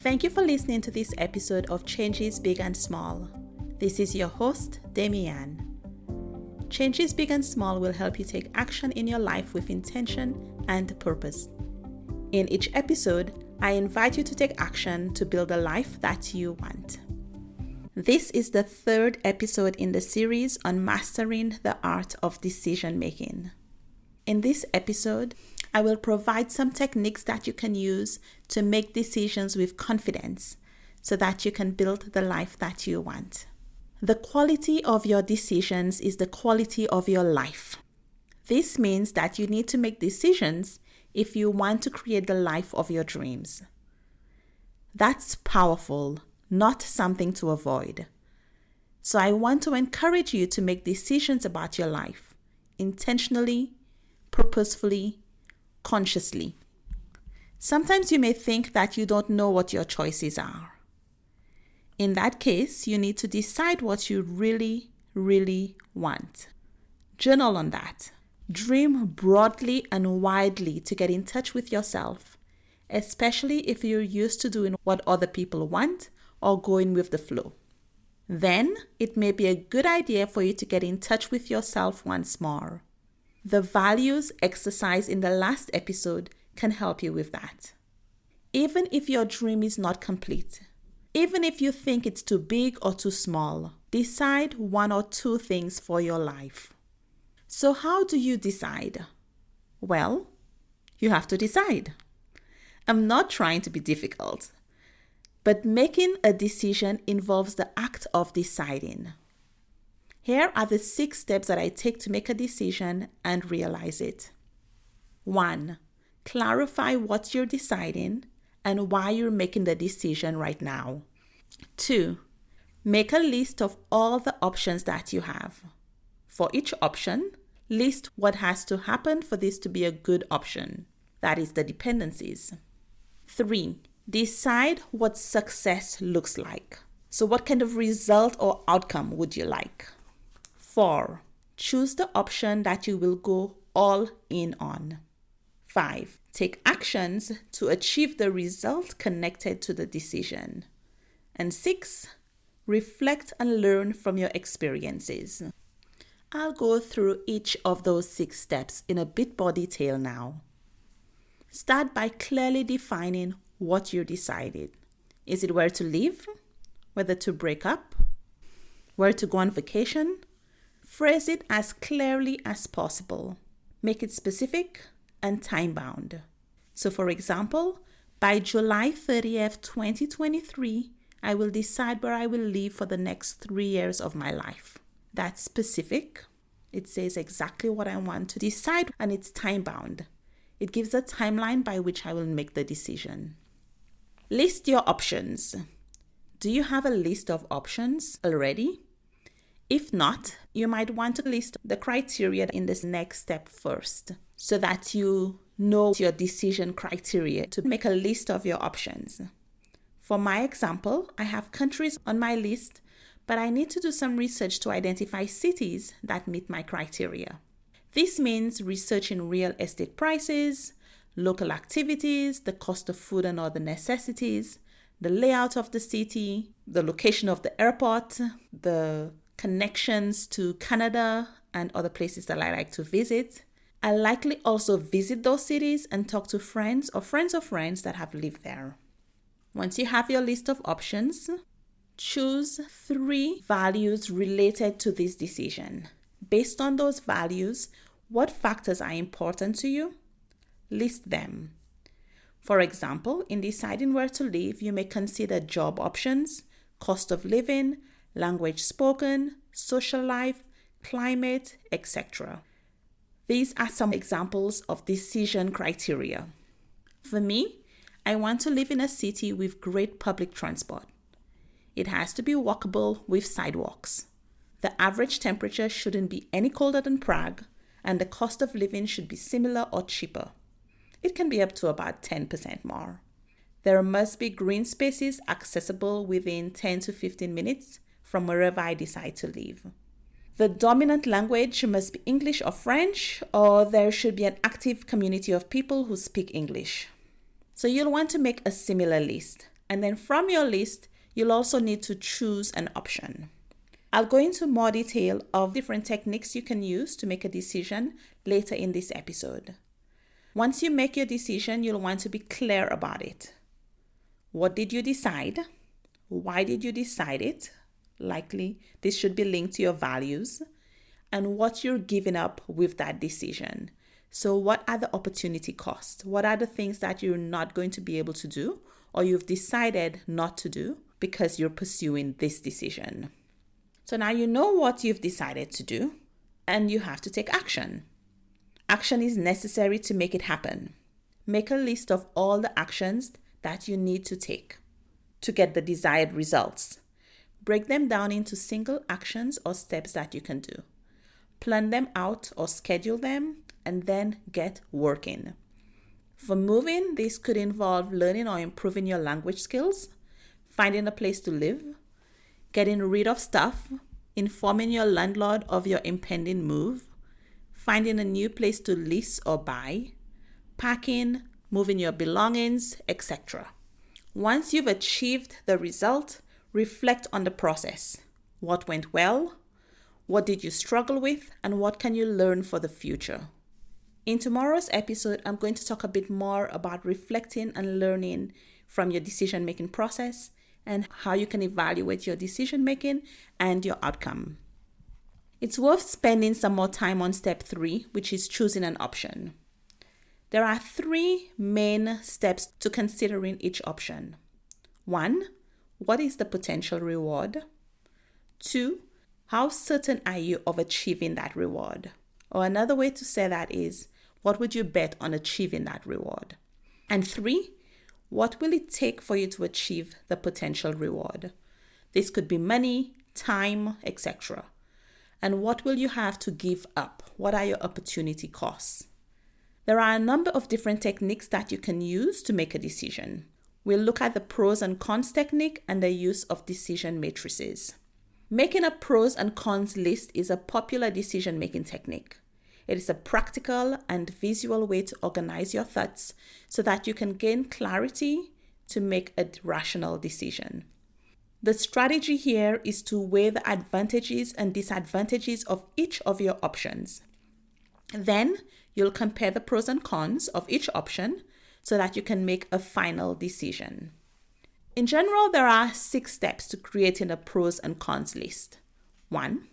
Thank you for listening to this episode of Changes Big and Small. This is your host, Damian. Changes Big and Small will help you take action in your life with intention and purpose. In each episode, I invite you to take action to build a life that you want. This is the third episode in the series on mastering the art of decision making. In this episode, I will provide some techniques that you can use to make decisions with confidence so that you can build the life that you want. The quality of your decisions is the quality of your life. This means that you need to make decisions if you want to create the life of your dreams. That's powerful, not something to avoid. So I want to encourage you to make decisions about your life intentionally, purposefully, consciously. Sometimes you may think that you don't know what your choices are. In that case, you need to decide what you really, really want. Journal on that. Dream broadly and widely to get in touch with yourself, especially if you're used to doing what other people want or going with the flow. Then, it may be a good idea for you to get in touch with yourself once more. The values exercised in the last episode can help you with that. Even if your dream is not complete, even if you think it's too big or too small, decide one or two things for your life. So how do you decide? Well, you have to decide. I'm not trying to be difficult, but making a decision involves the act of deciding. Here are the 6 steps that I take to make a decision and realize it. 1. Clarify what you're deciding and why you're making the decision right now. 2. Make a list of all the options that you have. For each option, list what has to happen for this to be a good option. That is the dependencies. 3. Decide what success looks like. So what kind of result or outcome would you like? 4. Choose the option that you will go all in on. 5. Take actions to achieve the result connected to the decision. And 6. Reflect and learn from your experiences. I'll go through each of those 6 steps in a bit more detail now. Start by clearly defining what you decided. Is it where to live? Whether to break up? Where to go on vacation? Phrase it as clearly as possible. Make it specific and time-bound. So for example, by July 30th, 2023, I will decide where I will live for the next 3 years of my life. That's specific. It says exactly what I want to decide, and it's time-bound. It gives a timeline by which I will make the decision. List your options. Do you have a list of options already? If not, you might want to list the criteria in this next step first, so that you know your decision criteria to make a list of your options. For my example, I have countries on my list, but I need to do some research to identify cities that meet my criteria. This means researching real estate prices, local activities, the cost of food and other necessities, the layout of the city, the location of the airport, the connections to Canada and other places that I like to visit. I'll likely also visit those cities and talk to friends of friends that have lived there. Once you have your list of options, choose 3 values related to this decision. Based on those values, what factors are important to you? List them. For example, in deciding where to live, you may consider job options, cost of living, language spoken, social life, climate, etc. These are some examples of decision criteria. For me, I want to live in a city with great public transport. It has to be walkable with sidewalks. The average temperature shouldn't be any colder than Prague, and the cost of living should be similar or cheaper. It can be up to about 10% more. There must be green spaces accessible within 10 to 15 minutes from wherever I decide to live. The dominant language must be English or French, or there should be an active community of people who speak English. So you'll want to make a similar list. And then from your list, you'll also need to choose an option. I'll go into more detail of different techniques you can use to make a decision later in this episode. Once you make your decision, you'll want to be clear about it. What did you decide? Why did you decide it? Likely, this should be linked to your values. And what you're giving up with that decision. So what are the opportunity costs? What are the things that you're not going to be able to do or you've decided not to do because you're pursuing this decision? So now you know what you've decided to do and you have to take action. Action is necessary to make it happen. Make a list of all the actions that you need to take to get the desired results. Break them down into single actions or steps that you can do. Plan them out or schedule them and then get working. For moving, this could involve learning or improving your language skills, finding a place to live, getting rid of stuff, informing your landlord of your impending move, finding a new place to lease or buy, packing, moving your belongings, etc. Once you've achieved the result, reflect on the process. What went well? What did you struggle with? And what can you learn for the future? In tomorrow's episode, I'm going to talk a bit more about reflecting and learning from your decision-making process and how you can evaluate your decision-making and your outcome. It's worth spending some more time on step 3, which is choosing an option. There are 3 main steps to considering each option. 1, what is the potential reward? 2, how certain are you of achieving that reward? Or another way to say that is, what would you bet on achieving that reward? And 3, what will it take for you to achieve the potential reward? This could be money, time, etc. And what will you have to give up? What are your opportunity costs? There are a number of different techniques that you can use to make a decision. We'll look at the pros and cons technique and the use of decision matrices. Making a pros and cons list is a popular decision-making technique. It is a practical and visual way to organize your thoughts so that you can gain clarity to make a rational decision. The strategy here is to weigh the advantages and disadvantages of each of your options. Then you'll compare the pros and cons of each option so that you can make a final decision. In general, there are 6 steps to creating a pros and cons list. 1,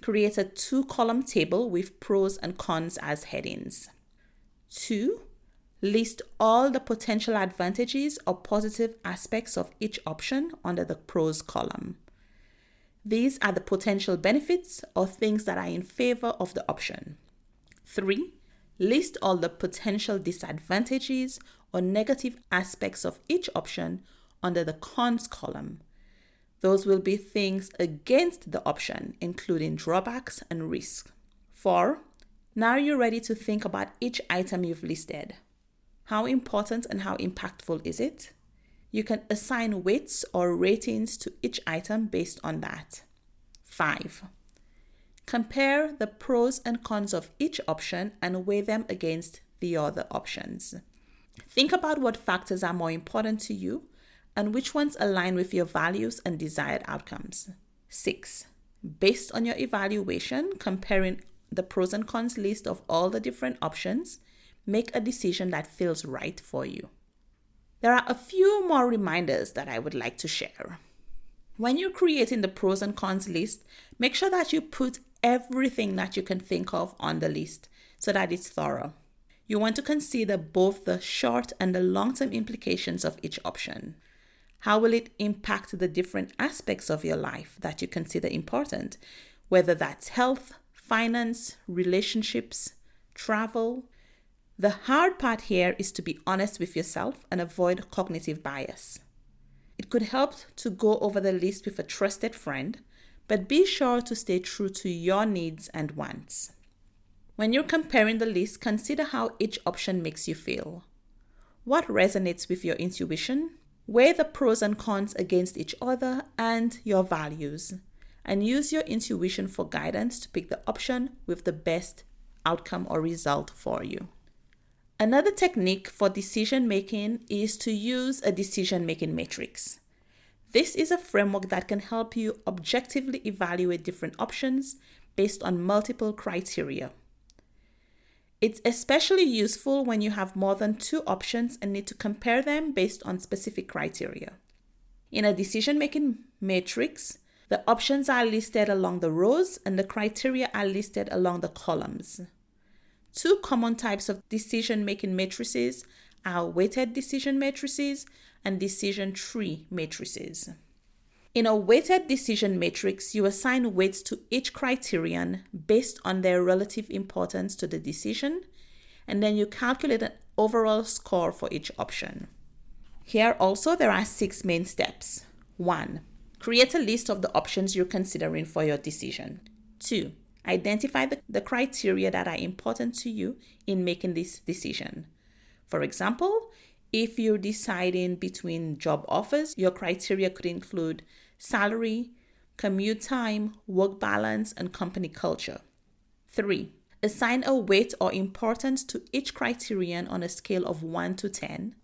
create a 2-column table with pros and cons as headings. 2, list all the potential advantages or positive aspects of each option under the pros column. These are the potential benefits or things that are in favor of the option. 3, list all the potential disadvantages or negative aspects of each option under the cons column. Those will be things against the option, including drawbacks and risks. 4, now you're ready to think about each item you've listed. How important and how impactful is it? You can assign weights or ratings to each item based on that. 5, compare the pros and cons of each option and weigh them against the other options. Think about what factors are more important to you and which ones align with your values and desired outcomes. 6, based on your evaluation, comparing the pros and cons list of all the different options, make a decision that feels right for you. There are a few more reminders that I would like to share. When you're creating the pros and cons list, make sure that you put everything that you can think of on the list so that it's thorough. You want to consider both the short and the long-term implications of each option. How will it impact the different aspects of your life that you consider important, whether that's health, finance, relationships, travel? The hard part here is to be honest with yourself and avoid cognitive bias. It could help to go over the list with a trusted friend, but be sure to stay true to your needs and wants. When you're comparing the list, consider how each option makes you feel. What resonates with your intuition? Weigh the pros and cons against each other and your values, and use your intuition for guidance to pick the option with the best outcome or result for you. Another technique for decision making is to use a decision making matrix. This is a framework that can help you objectively evaluate different options based on multiple criteria. It's especially useful when you have more than two options and need to compare them based on specific criteria. In a decision-making matrix, the options are listed along the rows and the criteria are listed along the columns. Two common types of decision-making matrices are weighted decision matrices and decision tree matrices. In a weighted decision matrix, you assign weights to each criterion based on their relative importance to the decision, and then you calculate an overall score for each option. Here also, there are 6 main steps. 1. Create a list of the options you're considering for your decision. 2. Identify the criteria that are important to you in making this decision. For example, if you're deciding between job offers, your criteria could include salary, commute time, work balance, and company culture. 3. Assign a weight or importance to each criterion on a scale of 1 to 10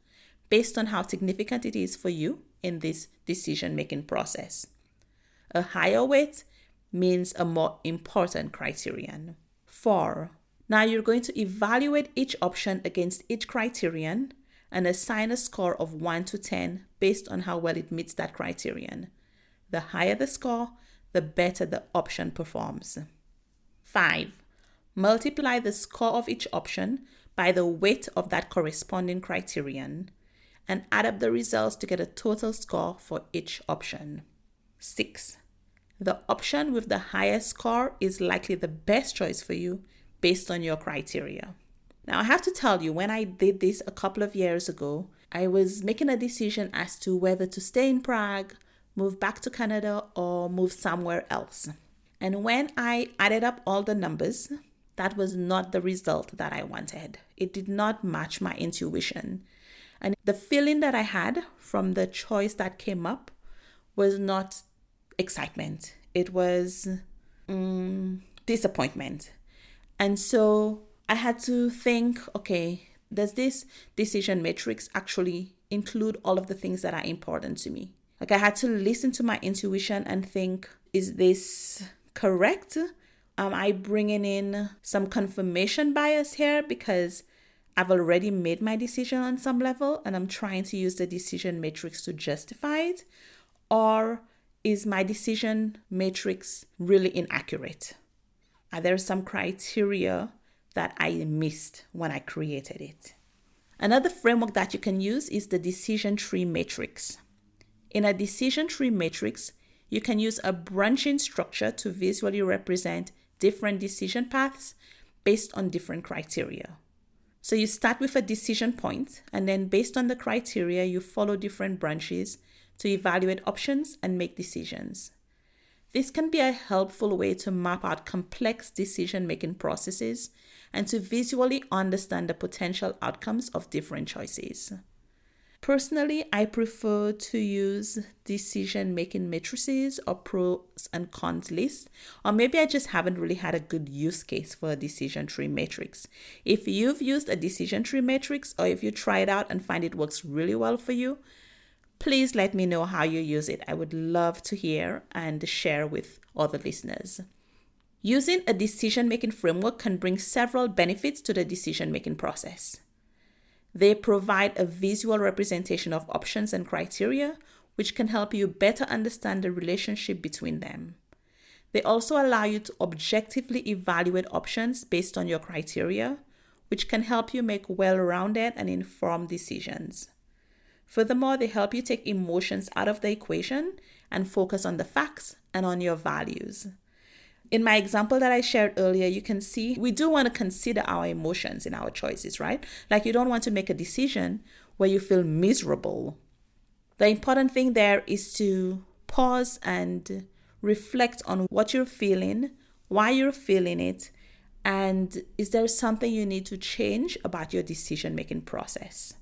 based on how significant it is for you in this decision-making process. A higher weight means a more important criterion. 4. Now you're going to evaluate each option against each criterion and assign a score of 1 to 10 based on how well it meets that criterion. The higher the score, the better the option performs. 5. Multiply the score of each option by the weight of that corresponding criterion and add up the results to get a total score for each option. 6. The option with the highest score is likely the best choice for you based on your criteria. Now, I have to tell you, when I did this a couple of years ago, I was making a decision as to whether to stay in Prague, move back to Canada, or move somewhere else. And when I added up all the numbers, that was not the result that I wanted. It did not match my intuition. And the feeling that I had from the choice that came up was not excitement. It was disappointment. And so I had to think, okay, does this decision matrix actually include all of the things that are important to me? Like, I had to listen to my intuition and think, is this correct? Am I bringing in some confirmation bias here because I've already made my decision on some level and I'm trying to use the decision matrix to justify it? Or is my decision matrix really inaccurate? Are there some criteria that I missed when I created it? Another framework that you can use is the decision tree matrix. In a decision tree matrix, you can use a branching structure to visually represent different decision paths based on different criteria. So you start with a decision point, and then based on the criteria, you follow different branches to evaluate options and make decisions. This can be a helpful way to map out complex decision-making processes and to visually understand the potential outcomes of different choices. Personally, I prefer to use decision-making matrices or pros and cons lists, or maybe I just haven't really had a good use case for a decision tree matrix. If you've used a decision tree matrix, or if you try it out and find it works really well for you, please let me know how you use it. I would love to hear and share with other listeners. Using a decision-making framework can bring several benefits to the decision-making process. They provide a visual representation of options and criteria, which can help you better understand the relationship between them. They also allow you to objectively evaluate options based on your criteria, which can help you make well-rounded and informed decisions. Furthermore, they help you take emotions out of the equation and focus on the facts and on your values. In my example that I shared earlier, you can see we do want to consider our emotions in our choices, right? Like, you don't want to make a decision where you feel miserable. The important thing there is to pause and reflect on what you're feeling, why you're feeling it, and is there something you need to change about your decision-making process.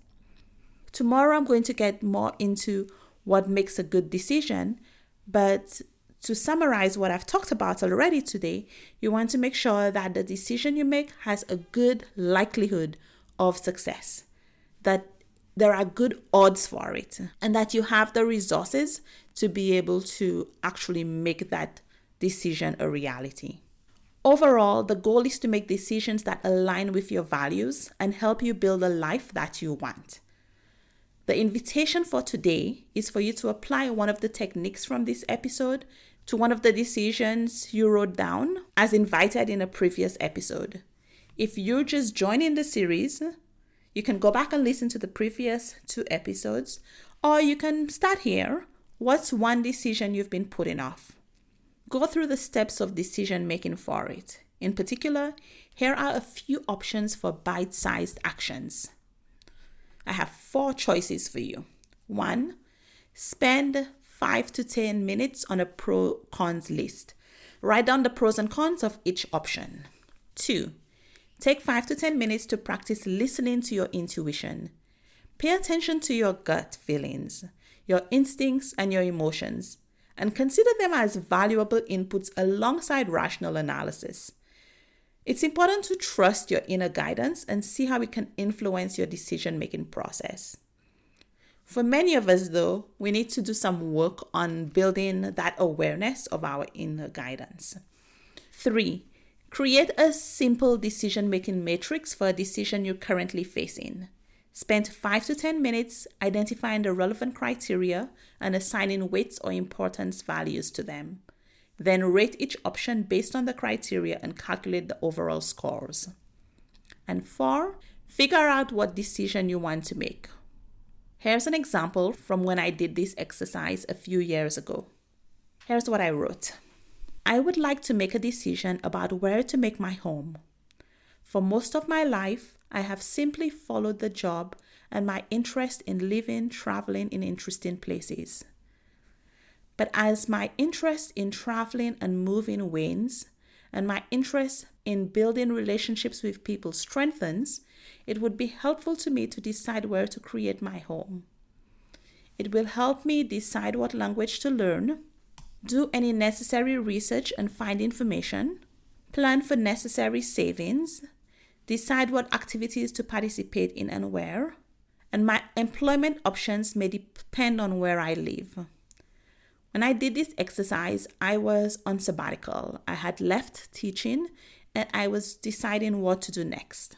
Tomorrow, I'm going to get more into what makes a good decision, but to summarize what I've talked about already today, you want to make sure that the decision you make has a good likelihood of success, that there are good odds for it, and that you have the resources to be able to actually make that decision a reality. Overall, the goal is to make decisions that align with your values and help you build a life that you want. The invitation for today is for you to apply one of the techniques from this episode to one of the decisions you wrote down as invited in a previous episode. If you're just joining the series, you can go back and listen to the previous 2 episodes, or you can start here. What's one decision you've been putting off? Go through the steps of decision making for it. In particular, here are a few options for bite-sized actions. I have 4 choices for you. 1, spend 5 to 10 minutes on a pro-cons list. Write down the pros and cons of each option. 2, take 5 to 10 minutes to practice listening to your intuition. Pay attention to your gut feelings, your instincts, and your emotions, and consider them as valuable inputs alongside rational analysis. It's important to trust your inner guidance and see how it can influence your decision-making process. For many of us, though, we need to do some work on building that awareness of our inner guidance. 3, create a simple decision-making matrix for a decision you're currently facing. Spend 5 to 10 minutes identifying the relevant criteria and assigning weights or importance values to them. Then rate each option based on the criteria and calculate the overall scores. And 4, figure out what decision you want to make. Here's an example from when I did this exercise a few years ago. Here's what I wrote. I would like to make a decision about where to make my home. For most of my life, I have simply followed the job and my interest in living, traveling in interesting places. But as my interest in traveling and moving wanes, and my interest in building relationships with people strengthens, it would be helpful to me to decide where to create my home. It will help me decide what language to learn, do any necessary research and find information, plan for necessary savings, decide what activities to participate in and where, and my employment options may depend on where I live. When I did this exercise, I was on sabbatical. I had left teaching and I was deciding what to do next.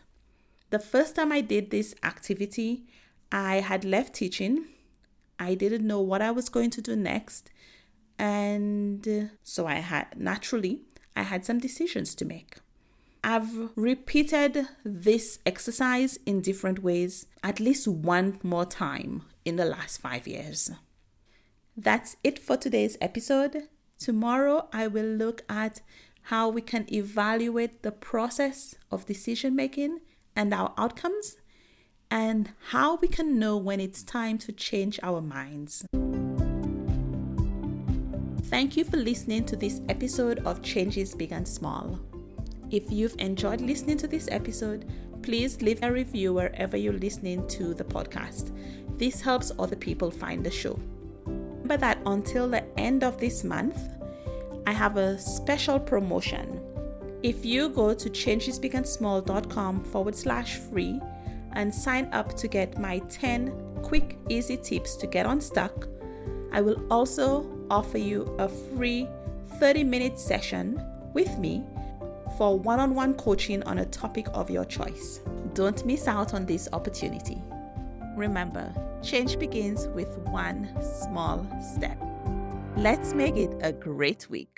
The first time I did this activity, I had left teaching. I didn't know what I was going to do next. And so I had some decisions to make. I've repeated this exercise in different ways at least one more time in the last 5 years. That's it for today's episode. Tomorrow, I will look at how we can evaluate the process of decision making and our outcomes, and how we can know when it's time to change our minds. Thank you for listening to this episode of Changes Big and Small. If you've enjoyed listening to this episode, please leave a review wherever you're listening to the podcast. This helps other people find the show. Remember that until the end of this month, I have a special promotion. If you go to changesbigandsmall.com/free and sign up to get my 10 quick, easy tips to get unstuck, I will also offer you a free 30-minute session with me for one-on-one coaching on a topic of your choice. Don't miss out on this opportunity. Remember, change begins with one small step. Let's make it a great week.